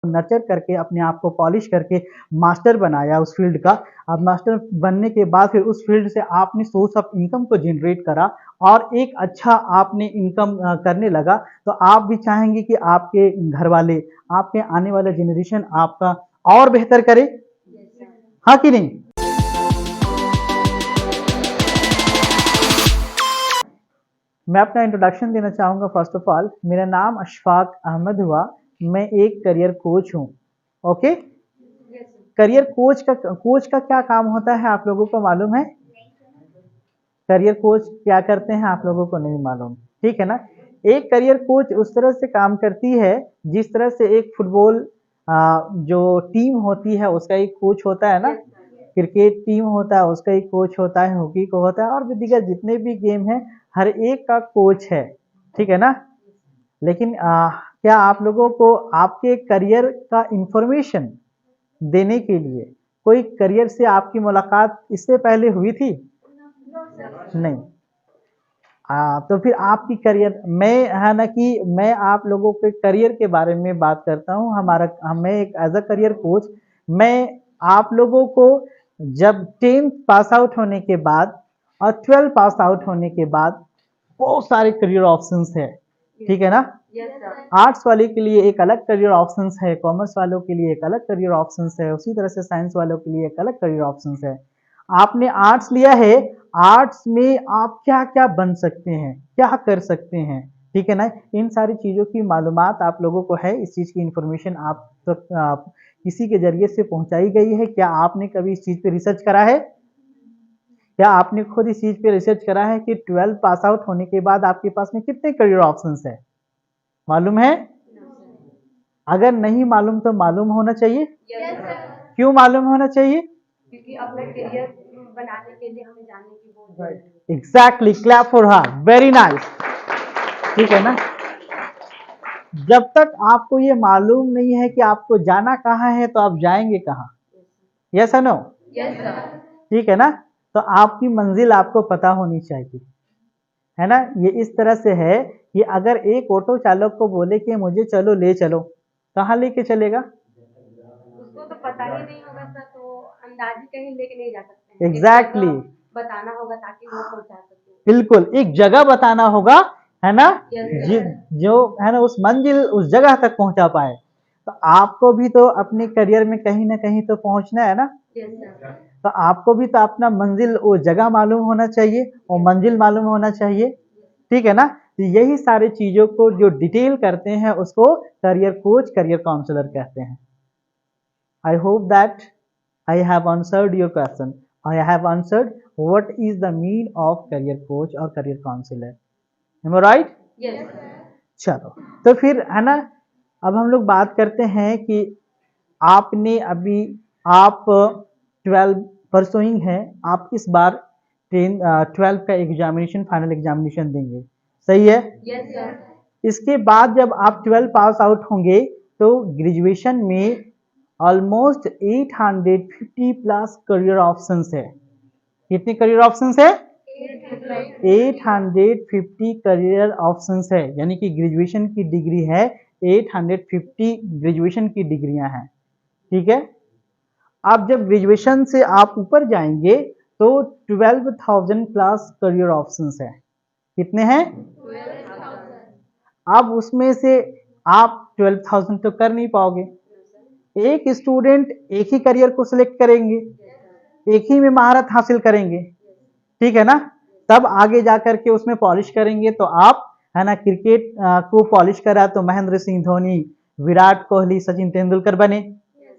Nurture करके अपने आप को पॉलिश करके मास्टर बनाया उस फील्ड का। अब मास्टर बनने के बाद फिर उस फील्ड से आपने सोर्स ऑफ इनकम को जनरेट करा और एक अच्छा आपने इनकम करने लगा, तो आप भी चाहेंगे कि आपके घर वाले, आपके आने वाला जनरेशन आपका और बेहतर करे, हाँ कि नहीं? मैं अपना इंट्रोडक्शन देना चाहूँगा। फर्स्ट ऑफ ऑल, मेरा नाम अशफाक अहमद हुआ। मैं एक करियर कोच हूँ। ओके, करियर कोच का क्या काम होता है आप लोगों को मालूम है? करियर कोच क्या करते हैं आप लोगों को नहीं मालूम, ठीक है ना। एक करियर कोच उस तरह से काम करती है जिस तरह से एक फुटबॉल जो टीम होती है उसका एक कोच होता है ना, क्रिकेट टीम होता है उसका एक कोच होता है, हॉकी को होता है, और भी दीगर जितने भी गेम हैं हर एक का कोच है, ठीक है ना। लेकिन क्या आप लोगों को आपके करियर का इंफॉर्मेशन देने के लिए कोई करियर से आपकी मुलाकात इससे पहले हुई थी? नहीं। तो फिर आपकी करियर, मैं है ना कि मैं आप लोगों के करियर के बारे में बात करता हूँ। मैं एक एज अ करियर कोच, मैं आप लोगों को जब 10th पास आउट होने के बाद और 12 पास आउट होने के बाद बहुत सारे करियर ऑप्शंस है, ठीक है ना। आर्ट्स वाले के लिए एक अलग करियर ऑप्शंस है, कॉमर्स वालों के लिए एक अलग करियर ऑप्शंस है, उसी तरह से साइंस वालों के लिए एक अलग करियर ऑप्शंस है। आपने आर्ट्स लिया है, आर्ट्स में आप क्या क्या बन सकते हैं, क्या कर सकते हैं, ठीक है ना। इन सारी चीज़ों की मालूमात आप लोगों को है, इस चीज़ की इंफॉर्मेशन आप तक किसी के जरिए से पहुंचाई गई है। क्या आपने कभी इस चीज़ पे रिसर्च करा है? क्या आपने खुद इस चीज़ पे रिसर्च करा है कि 12 पास आउट होने के बाद आपके पास में कितने करियर ऑप्शंस है? मालूम है? अगर नहीं मालूम तो मालूम होना चाहिए। क्यों मालूम होना चाहिए? क्योंकि अपना करियर बनाने के लिए हमें जानने की बहुत जरूरत है। Exactly, clap for her, very nice, ठीक है ना। जब तक आपको ये मालूम नहीं है कि आपको जाना कहाँ है तो आप जाएंगे कहाँ? यस और नो? Yes sir. ठीक है ना। तो आपकी मंजिल आपको पता होनी चाहिए, है ना। ये इस तरह से है कि अगर एक ऑटो चालक को बोले कि मुझे चलो ले चलो, कहाँ लेके चलेगा? उसको तो पता ही नहीं होगा सर, तो अंदाजी कहीं लेके नहीं जा सकते हैं। एग्जैक्टली, बताना होगा ताकि वो पहुंचा सके। बिल्कुल, एक जगह बताना होगा, है ना, जो है ना उस मंजिल, उस जगह तक पहुंचा पाए। तो आपको भी तो अपने करियर में कहीं ना कहीं तो पहुंचना है ना। तो आपको भी तो अपना मंजिल, वो जगह मालूम होना चाहिए और मंजिल मालूम होना चाहिए, ठीक है ना। तो यही सारी चीजों को जो डिटेल करते हैं उसको करियर कोच, करियर काउंसलर कहते हैं। I hope that I have answered your question. I have answered what is the mean of career coach or career counselor. Am I right? Yes. चलो, तो फिर है ना, अब हम लोग बात करते हैं कि आपने अभी, आप 12 परसोइंग है, आप इस बार 12 का एग्जामिनेशन, फाइनल एग्जामिनेशन देंगे, सही है? Yes, sir. इसके बाद जब आप 12 पास आउट होंगे तो ग्रेजुएशन में ऑलमोस्ट 850 प्लस करियर ऑप्शंस है। कितने करियर ऑप्शंस है? 850 करियर ऑप्शंस है, यानी कि ग्रेजुएशन की डिग्री है 850 ग्रेजुएशन की डिग्रियां हैं, ठीक है। अब जब ग्रेजुएशन से आप ऊपर जाएंगे तो 12,000 प्लस करियर ऑप्शंस है। कितने हैं? 12,000। अब उसमें से आप 12,000 तो कर नहीं पाओगे। एक स्टूडेंट एक ही करियर को सिलेक्ट करेंगे, एक ही में महारत हासिल करेंगे, ठीक है ना। तब आगे जाकर के उसमें पॉलिश करेंगे तो आप, है ना, क्रिकेट को पॉलिश करा तो महेंद्र सिंह धोनी, विराट कोहली, सचिन तेंदुलकर बने।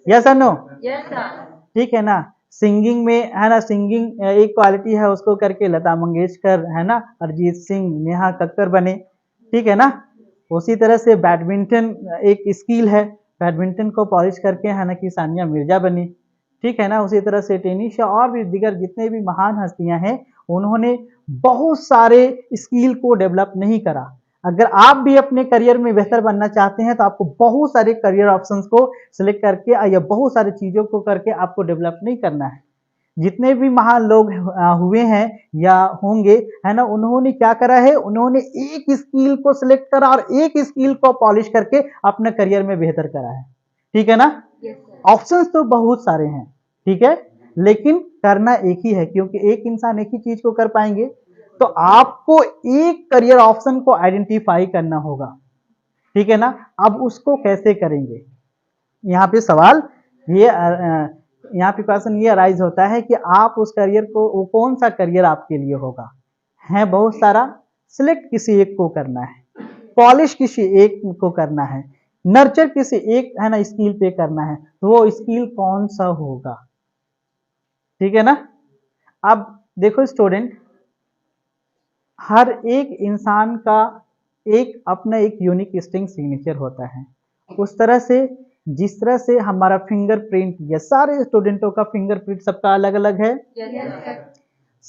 यस और नो? Yes sir. ठीक है ना। सिंगिंग में, है ना, सिंगिंग एक क्वालिटी है, उसको करके लता मंगेशकर, है ना, अरिजीत सिंह, नेहा कक्कर बने, ठीक है ना। उसी तरह से बैडमिंटन एक स्किल है, बैडमिंटन को पॉलिश करके, है ना, कि सानिया मिर्जा बनी, ठीक है ना। उसी तरह से टेनिस और भी दिगर जितने भी महान हस्तियां हैं, उन्होंने बहुत सारे स्किल को डेवलप नहीं करा। अगर आप भी अपने करियर में बेहतर बनना चाहते हैं तो आपको बहुत सारे करियर ऑप्शंस को सिलेक्ट करके या बहुत सारी चीजों को करके आपको डेवलप नहीं करना है। जितने भी महान लोग हुए हैं या होंगे, है ना, उन्होंने क्या करा है, उन्होंने एक स्किल को सिलेक्ट करा और एक स्किल को पॉलिश करके अपने करियर में बेहतर करा है। ठीक है ना। Yes sir. ऑप्शंस तो बहुत सारे हैं, ठीक है, लेकिन करना एक ही है, क्योंकि एक इंसान एक ही चीज को कर पाएंगे। तो आपको एक करियर ऑप्शन को आइडेंटिफाई करना होगा, ठीक है ना। अब उसको कैसे करेंगे, यहाँ पे सवाल ये यहाँ पे क्वेश्चन ये अराइज होता है कि आप उस करियर को, वो कौन सा करियर आपके लिए होगा। है बहुत सारा, सिलेक्ट किसी एक को करना है, पॉलिश किसी एक को करना है, नर्चर किसी एक है ना स्किल पे करना है, तो वो स्किल कौन सा होगा, ठीक है ना। अब देखो स्टूडेंट, हर एक इंसान का एक अपना एक यूनिक स्ट्रिंग सिग्नेचर होता है। उस तरह से, जिस तरह से हमारा फिंगरप्रिंट, ये सारे स्टूडेंटों का फिंगरप्रिंट सबका अलग अलग है। Yes sir.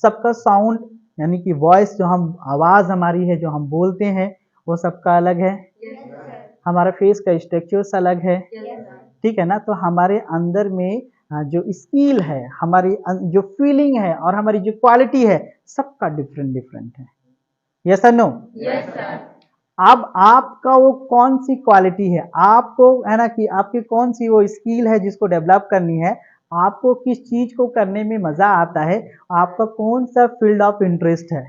सबका साउंड यानी कि वॉइस, जो हम आवाज हमारी है जो हम बोलते हैं, वो सबका अलग है। Yes sir. हमारा फेस का स्ट्रक्चर्स अलग है, यस सर। ठीक है ना। तो हमारे अंदर में जो स्किल है, हमारी जो फीलिंग है और हमारी जो क्वालिटी है, सबका डिफरेंट डिफरेंट है। यस और नो। Yes sir. अब आपका वो कौन सी क्वालिटी है, आपको है ना कि आपकी कौन सी वो स्किल है जिसको डेवलप करनी है, आपको किस चीज को करने में मजा आता है, आपका कौन सा फील्ड ऑफ इंटरेस्ट है,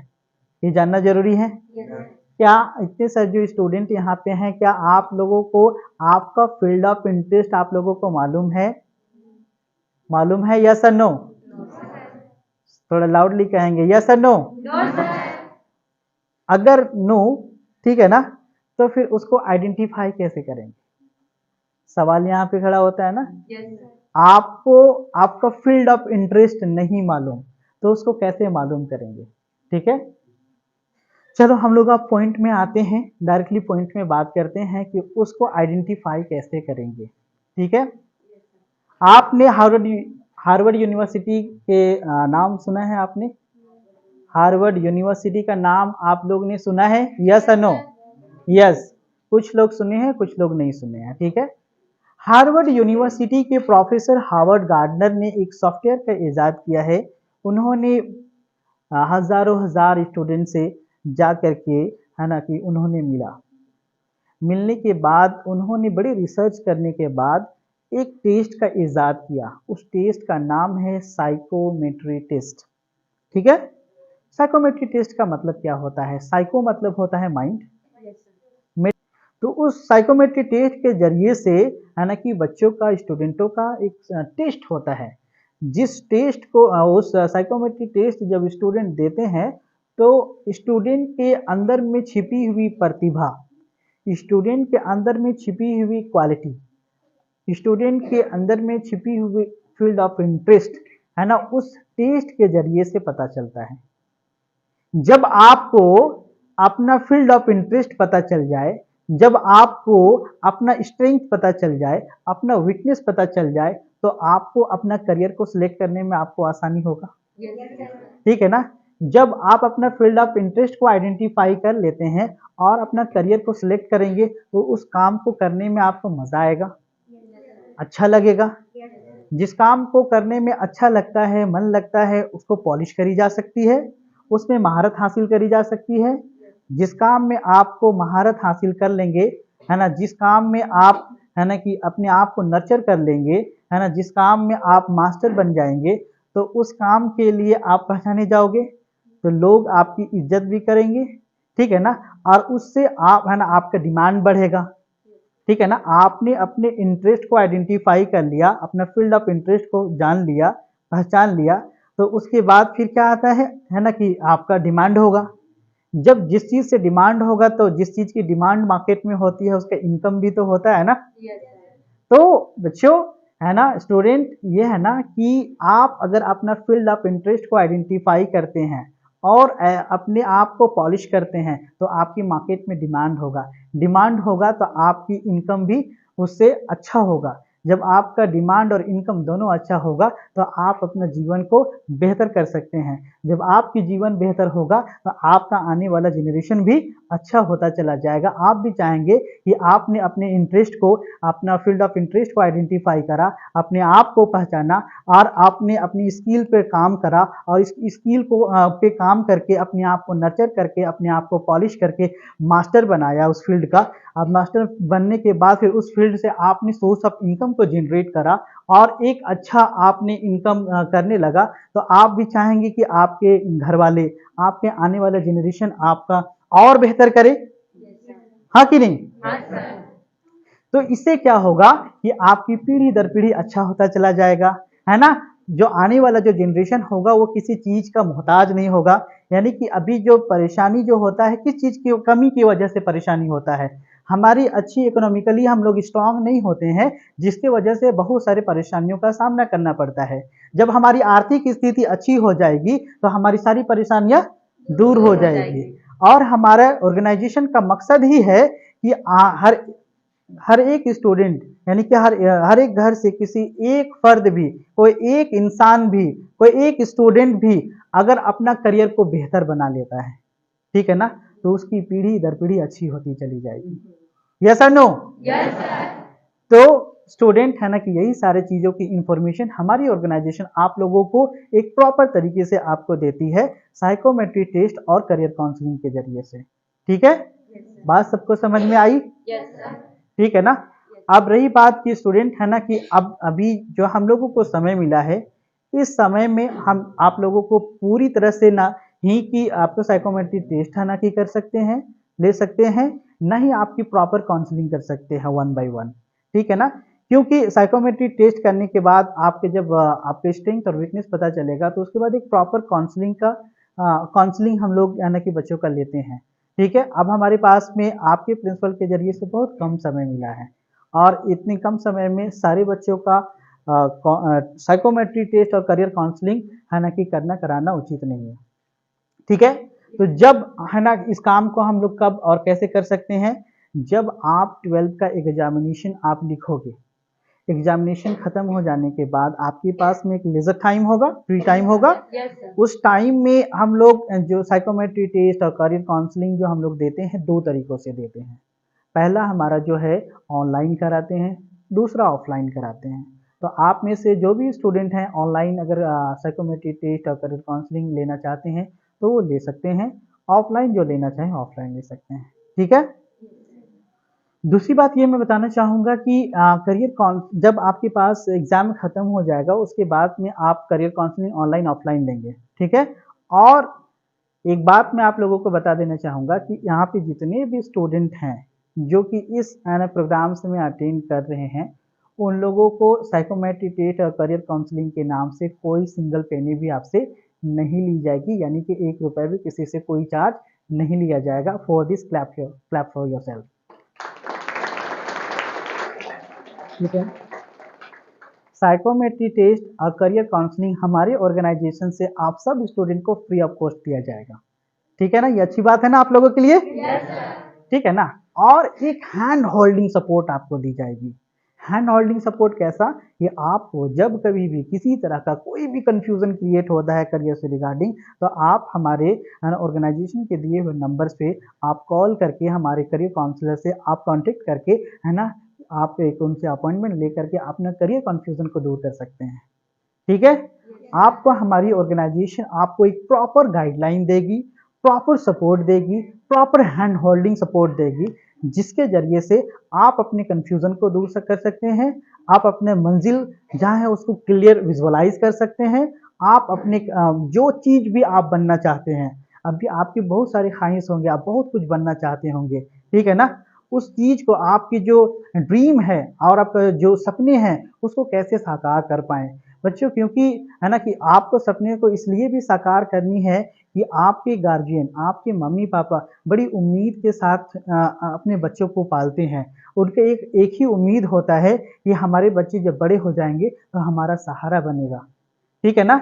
ये जानना जरूरी है। Yes sir. क्या इतने सारे जो स्टूडेंट यहाँ पे हैं, क्या आप लोगों को आपका फील्ड ऑफ इंटरेस्ट आप लोगों को मालूम है, मालूम है, यस और नो। No sir. थोड़ा लाउडली कहेंगे, यस और नो। No sir. अगर नो, ठीक है ना, तो फिर उसको आइडेंटिफाई कैसे करेंगे, सवाल यहाँ पे खड़ा होता है ना। Yes sir. आपको आपका फील्ड ऑफ इंटरेस्ट नहीं मालूम, तो उसको कैसे मालूम करेंगे, ठीक है। चलो हम लोग अब पॉइंट में आते हैं, डायरेक्टली पॉइंट में बात करते हैं कि उसको आइडेंटिफाई कैसे करेंगे, ठीक है। आपने हार्वर्ड हार्वर्ड यूनिवर्सिटी के नाम सुना है आपने, हार्वर्ड यूनिवर्सिटी का नाम आप लोग ने सुना है, यस और नो। यस, कुछ लोग सुने हैं, कुछ लोग नहीं सुने हैं, ठीक है। हार्वर्ड यूनिवर्सिटी के प्रोफेसर हार्वर्ड गार्डनर ने एक सॉफ्टवेयर का इजाद किया है। उन्होंने हजारों हजार स्टूडेंट से जा करके, है ना कि उन्होंने मिलने के बाद उन्होंने बड़ी रिसर्च करने के बाद एक टेस्ट का इजाद किया। उस टेस्ट का नाम है साइकोमेट्री टेस्ट, ठीक है। साइकोमेट्री टेस्ट का मतलब क्या होता है, साइको मतलब होता है माइंड, यस सर। तो उस साइकोमेट्री टेस्ट के जरिए से, है ना कि बच्चों का, स्टूडेंटों का एक टेस्ट होता है। जिस टेस्ट को उस साइकोमेट्री टेस्ट जब स्टूडेंट देते हैं, तो स्टूडेंट के अंदर में छिपी हुई प्रतिभा, स्टूडेंट के अंदर में छिपी हुई क्वालिटी, स्टूडेंट के अंदर में छिपी हुई फील्ड ऑफ इंटरेस्ट, है ना, उस टेस्ट के जरिए से पता चलता है। जब आपको अपना फील्ड ऑफ इंटरेस्ट पता चल जाए, जब आपको अपना स्ट्रेंथ पता चल जाए, अपना वीकनेस पता चल जाए, तो आपको अपना करियर को सिलेक्ट करने में आपको आसानी होगा, यस सर। ठीक है ना। जब आप अपना फील्ड ऑफ इंटरेस्ट को आइडेंटिफाई कर लेते हैं और अपना करियर को सिलेक्ट करेंगे, तो उस काम को करने में आपको मजा आएगा, अच्छा लगेगा। जिस काम को करने में अच्छा लगता है, मन लगता है, उसको पॉलिश करी जा सकती है, उसमें महारत हासिल करी जा सकती है। जिस काम में आपको महारत हासिल कर लेंगे, है ना, जिस काम में आप, है ना कि अपने आप को नर्चर कर लेंगे, है ना, जिस काम में आप मास्टर बन जाएंगे, तो उस काम के लिए आप पहचाने जाओगे, तो लोग आपकी इज्जत भी करेंगे, ठीक है ना। और उससे आप, है ना, आपका डिमांड बढ़ेगा, ठीक है ना। आपने अपने इंटरेस्ट को आइडेंटिफाई कर लिया, अपना फील्ड ऑफ इंटरेस्ट को जान लिया, पहचान लिया, तो उसके बाद फिर क्या आता है ना कि आपका डिमांड होगा। जब जिस चीज से डिमांड होगा, तो जिस चीज की डिमांड मार्केट में होती है, उसका इनकम भी तो होता है ना। Yes sir. तो बच्चों, है ना स्टूडेंट, ये है ना कि आप अगर अपना फील्ड ऑफ इंटरेस्ट को आइडेंटिफाई करते हैं और अपने आप को पॉलिश करते हैं, तो आपकी मार्केट में डिमांड होगा, डिमांड होगा तो आपकी इनकम भी उससे अच्छा होगा। जब आपका डिमांड और इनकम दोनों अच्छा होगा, तो आप अपना जीवन को बेहतर कर सकते हैं। जब आपकी जीवन बेहतर होगा तो आपका आने वाला जनरेशन भी अच्छा होता चला जाएगा। आप भी चाहेंगे कि आपने अपने इंटरेस्ट को, अपना फील्ड ऑफ इंटरेस्ट को आइडेंटिफाई करा, अपने आप को पहचाना और आपने अपनी स्किल पे काम करा और इस स्किल को पे काम करके अपने आप को नर्चर करके अपने आप को पॉलिश करके मास्टर बनाया उस फील्ड का। अब मास्टर बनने के बाद फिर उस फील्ड से आपने सोर्स ऑफ इनकम को जनरेट करा और एक अच्छा आपने इनकम करने लगा, तो आप भी चाहेंगे कि आपके घर वाले, आपके आने वाला जनरेशन आपका और बेहतर करे, हाँ कि नहीं? हाँ सर। तो इससे क्या होगा कि आपकी पीढ़ी दर पीढ़ी अच्छा होता चला जाएगा, है ना? जो आने वाला जो जनरेशन होगा वो किसी चीज का मोहताज नहीं होगा। यानी कि अभी जो परेशानी जो होता है, किस चीज की कमी की वजह से परेशानी होता है? हमारी अच्छी इकोनॉमिकली हम लोग स्ट्रांग नहीं होते हैं, जिसकी वजह से बहुत सारे परेशानियों का सामना करना पड़ता है। जब हमारी आर्थिक स्थिति अच्छी हो जाएगी तो हमारी सारी परेशानियां दूर हो जाएगी। और हमारा ऑर्गेनाइजेशन का मकसद ही है कि हर एक स्टूडेंट, यानी कि हर एक घर से किसी एक फर्द भी, कोई एक इंसान भी, कोई एक स्टूडेंट भी अगर अपना करियर को बेहतर बना लेता है, ठीक है ना, तो उसकी पीढ़ी दर पीढ़ी अच्छी होती चली जाएगी। यस और नो? Yes sir. तो स्टूडेंट है ना कि यही सारे चीजों की इंफॉर्मेशन हमारी ऑर्गेनाइजेशन आप लोगों को एक प्रॉपर तरीके से आपको देती है, साइकोमेट्री टेस्ट और करियर काउंसलिंग के जरिए से। ठीक है, बात सबको समझ में आई? Yes sir. ठीक है ना। अब रही बात कि स्टूडेंट है ना कि अब अभी जो हम लोगों को समय मिला है, इस समय में हम आप लोगों को पूरी तरह से ना ही कि आपको साइकोमेट्री टेस्ट है ना कि कर सकते हैं, ले सकते हैं, ना ही आपकी प्रॉपर काउंसलिंग कर सकते हैं वन बाय वन। ठीक है ना, क्योंकि साइकोमेट्री टेस्ट करने के बाद आपके जब आपके स्ट्रेंथ और वीकनेस पता चलेगा तो उसके बाद एक प्रॉपर काउंसलिंग हम लोग यानी कि बच्चों का लेते हैं। ठीक है, अब हमारे पास में आपके प्रिंसिपल के जरिए से बहुत कम समय मिला है और इतने कम समय में सारे बच्चों का साइकोमेट्री टेस्ट और करियर काउंसलिंग है ना कि करना कराना उचित नहीं है। ठीक है, तो जब है ना इस काम को हम लोग कब और कैसे कर सकते हैं? जब आप 12th का एग्जामिनेशन आप लिखोगे, एग्जामिनेशन खत्म हो जाने के बाद आपके पास में एक लेजर टाइम होगा, फ्री टाइम होगा। Yes sir. उस टाइम में हम लोग जो साइकोमेट्री टेस्ट और करियर काउंसलिंग जो हम लोग देते हैं, दो तरीकों से देते हैं। पहला हमारा जो है ऑनलाइन कराते हैं, दूसरा ऑफलाइन कराते हैं। तो आप में से जो भी स्टूडेंट हैं ऑनलाइन अगर साइकोमेट्री टेस्ट और करियर काउंसलिंग लेना चाहते हैं तो वो ले सकते हैं, ऑफलाइन जो लेना चाहें ऑफलाइन ले सकते हैं। ठीक है, दूसरी बात ये मैं बताना चाहूँगा कि जब आपके पास एग्ज़ाम खत्म हो जाएगा उसके बाद में आप करियर काउंसलिंग ऑनलाइन ऑफलाइन लेंगे। ठीक है, और एक बात मैं आप लोगों को बता देना चाहूँगा कि यहाँ पे जितने भी स्टूडेंट हैं जो कि इस प्रोग्राम्स में अटेंड कर रहे हैं, उन लोगों को साइकोमेट्री टेस्ट और करियर काउंसलिंग के नाम से कोई सिंगल पेनी भी आपसे नहीं ली जाएगी, यानी कि 1 रुपए भी किसी से कोई चार्ज नहीं लिया जाएगा। For this clap for yourself. ठीक है, साइकोमेट्री टेस्ट और करियर काउंसलिंग हमारे ऑर्गेनाइजेशन से आप सब स्टूडेंट को फ्री ऑफ कॉस्ट दिया जाएगा। ठीक है ना, ये अच्छी बात है ना आप लोगों के लिए? Yes sir. ठीक है ना, और एक हैंड होल्डिंग सपोर्ट आपको दी जाएगी। हैंड होल्डिंग सपोर्ट कैसा? ये आपको जब कभी भी किसी तरह का कोई भी कंफ्यूजन क्रिएट होता है करियर से रिगार्डिंग, तो आप हमारे ऑर्गेनाइजेशन के दिए हुए नंबर्स पे आप कॉल करके हमारे करियर काउंसलर से आप कांटेक्ट करके है ना, आप एक उनसे अपॉइंटमेंट लेकर के अपना करियर कंफ्यूजन को दूर कर सकते हैं। ठीक है, आपको हमारी ऑर्गेनाइजेशन आपको एक प्रॉपर गाइडलाइन देगी, प्रॉपर सपोर्ट देगी, प्रॉपर हैंड होल्डिंग सपोर्ट देगी, जिसके जरिए से आप अपने कंफ्यूजन को दूर कर सकते हैं, आप अपने मंजिल जहाँ है उसको क्लियर विजुअलाइज कर सकते हैं, आप अपने जो चीज भी आप बनना चाहते हैं, अभी आपकी बहुत सारी ख्वाहिश होंगे, आप बहुत कुछ बनना चाहते होंगे, ठीक है ना, उस चीज को आपकी जो ड्रीम है और आपका जो सपने हैं उसको कैसे साकार कर पाए बच्चों, क्योंकि है ना कि आपको सपने को इसलिए भी साकार करनी है कि आपके गार्जियन, आपके मम्मी पापा बड़ी उम्मीद के साथ अपने बच्चों को पालते हैं। उनके एक ही उम्मीद होता है कि हमारे बच्चे जब बड़े हो जाएंगे तो हमारा सहारा बनेगा। ठीक है ना,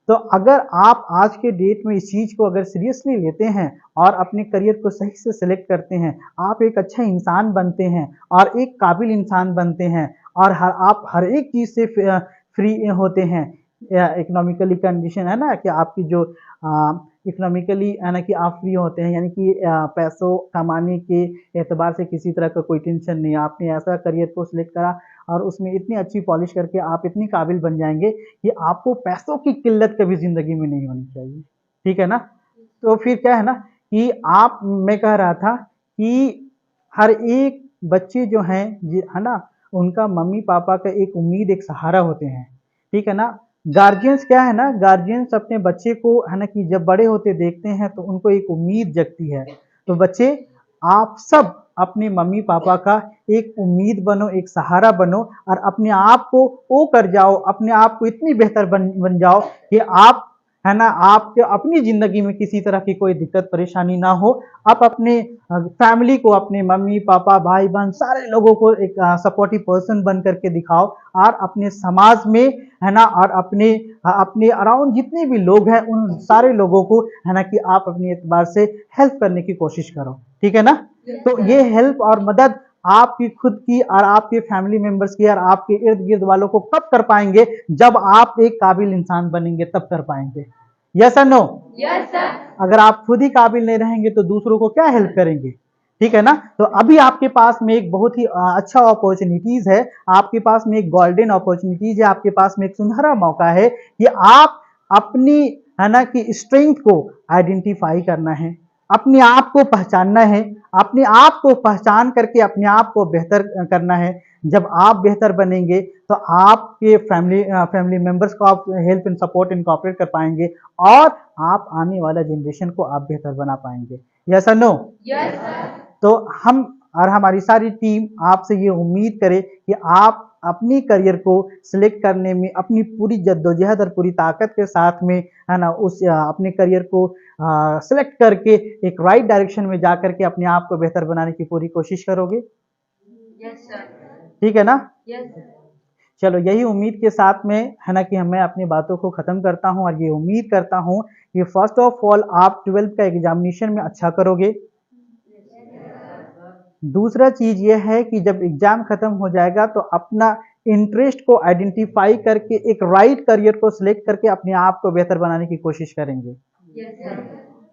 तो अगर आप आज के डेट में इस चीज को अगर सीरियसली लेते हैं और अपने करियर को सही से सिलेक्ट करते हैं, आप एक अच्छा इंसान बनते हैं और एक काबिल इंसान बनते हैं और आप हर एक चीज से फ्री होते हैं। इकोनॉमिकली कंडीशन है ना कि आपकी जो इकोनॉमिकली है ना कि आप फ्री होते हैं, यानी कि पैसों कमाने के एतबार से किसी तरह का कोई टेंशन नहीं है। आपने ऐसा करियर को सिलेक्ट करा और उसमें इतनी अच्छी पॉलिश करके आप इतनी काबिल बन जाएंगे कि आपको पैसों की किल्लत कभी ज़िंदगी में नहीं होनी चाहिए। ठीक है ना? तो फिर क्या है ना कि आप, मैं कह रहा था कि हर एक बच्चे जो हैं है ना, उनका मम्मी पापा का एक उम्मीद, एक सहारा होते हैं। ठीक है ना? गार्जियंस क्या है ना, गार्जियंस अपने बच्चे को है ना कि जब बड़े होते देखते हैं तो उनको एक उम्मीद जगती है। तो बच्चे, आप सब अपने मम्मी पापा का एक उम्मीद बनो, एक सहारा बनो और अपने आप को वो कर जाओ, अपने आप को इतनी बेहतर बन जाओ कि आप, है ना, आपके अपनी जिंदगी में किसी तरह की कोई दिक्कत परेशानी ना हो। आप अपने फैमिली को, अपने मम्मी पापा भाई बहन सारे लोगों को एक सपोर्टिव पर्सन बन करके दिखाओ और अपने समाज में, है ना, और अपने अपने अराउंड जितने भी लोग हैं उन सारे लोगों को, है ना, कि आप अपने एतबार से हेल्प करने की कोशिश करो। ठीक है ना? तो ये हेल्प और मदद आपकी खुद की और आपके फैमिली मेंबर्स की और आपके इर्द गिर्द वालों को कब कर पाएंगे? जब आप एक काबिल इंसान बनेंगे तब कर पाएंगे। यस और नो? Yes sir. अगर आप खुद ही काबिल नहीं रहेंगे तो दूसरों को क्या हेल्प करेंगे? ठीक है ना? तो अभी आपके पास में एक बहुत ही अच्छा अपॉर्चुनिटीज है, आपके पास में एक गोल्डन अपॉर्चुनिटीज है, आपके पास में एक सुनहरा मौका है कि आप अपनी, है ना, कि स्ट्रेंथ को आइडेंटिफाई करना है, अपने आप को पहचानना है, अपने आप को पहचान करके अपने आप को बेहतर करना है। जब आप बेहतर बनेंगे तो आपके फैमिली मेंबर्स को आप हेल्प एंड सपोर्ट इनकॉर्पोरेट कर पाएंगे और आप आने वाला जनरेशन को आप बेहतर बना पाएंगे। यस और नो? Yes sir. तो हम और हमारी सारी टीम आपसे ये उम्मीद करे कि आप अपनी करियर को सिलेक्ट करने में अपनी पूरी जद्दोजहद और पूरी ताकत के साथ में, है ना, उस अपने करियर को सिलेक्ट करके एक राइट डायरेक्शन में जा करके अपने आप को बेहतर बनाने की पूरी कोशिश करोगे। Yes sir. ठीक है ना? यस। चलो, यही उम्मीद के साथ में, है ना, कि मैं अपनी बातों को ख़त्म करता हूँ और ये उम्मीद करता हूँ कि फर्स्ट ऑफ ऑल आप 12th का एग्जामिनेशन में अच्छा करोगे। दूसरा चीज़ ये है कि जब एग्ज़ाम ख़त्म हो जाएगा तो अपना इंटरेस्ट को आइडेंटिफाई करके एक राइट करियर को सिलेक्ट करके अपने आप को बेहतर बनाने की कोशिश करेंगे। Yes sir.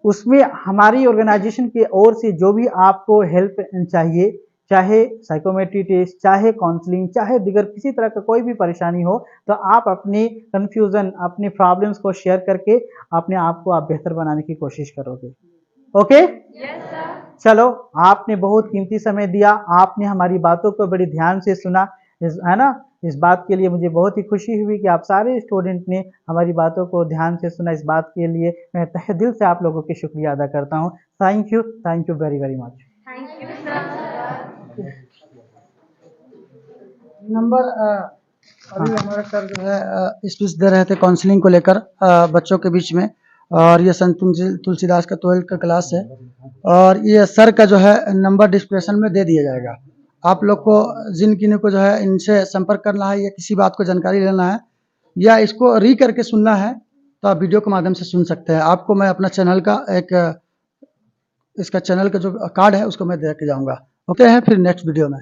उसमें हमारी ऑर्गेनाइजेशन की ओर से जो भी आपको हेल्प चाहिए, चाहे साइकोमेट्री टेस्ट, चाहे काउंसलिंग, चाहे दिगर किसी तरह का कोई भी परेशानी हो, तो आप अपनी कन्फ्यूज़न, अपनी प्रॉब्लम्स को शेयर करके अपने आप को आप बेहतर बनाने की कोशिश करोगे। ओके? Yes sir. चलो, आपने बहुत कीमती समय दिया, आपने हमारी बातों को बड़ी ध्यान से सुना, है ना? इस बात के लिए मुझे बहुत ही खुशी हुई कि आप सारे स्टूडेंट ने हमारी बातों को ध्यान से सुना। इस बात के लिए मैं तहे दिल से आप लोगों की शुक्रिया अदा करता हूँ। Thank you very very much. Thank you sir. Number अभी हमारे सर जो है स्पीच दे रहे थे काउंसलिंग को लेकर बच्चों के बीच में, और ये संत तुलसीदास का 12th का क्लास है, और ये सर का जो है नंबर डिस्क्रिप्शन में दे दिया जाएगा। आप लोग को जिन किन्हीं को जो है इनसे संपर्क करना है या किसी बात को जानकारी लेना है या इसको री करके सुनना है तो आप वीडियो के माध्यम से सुन सकते हैं। आपको मैं अपना चैनल का इसका चैनल का जो कार्ड है उसको मैं दे के जाऊँगा। ओके है, फिर नेक्स्ट वीडियो में।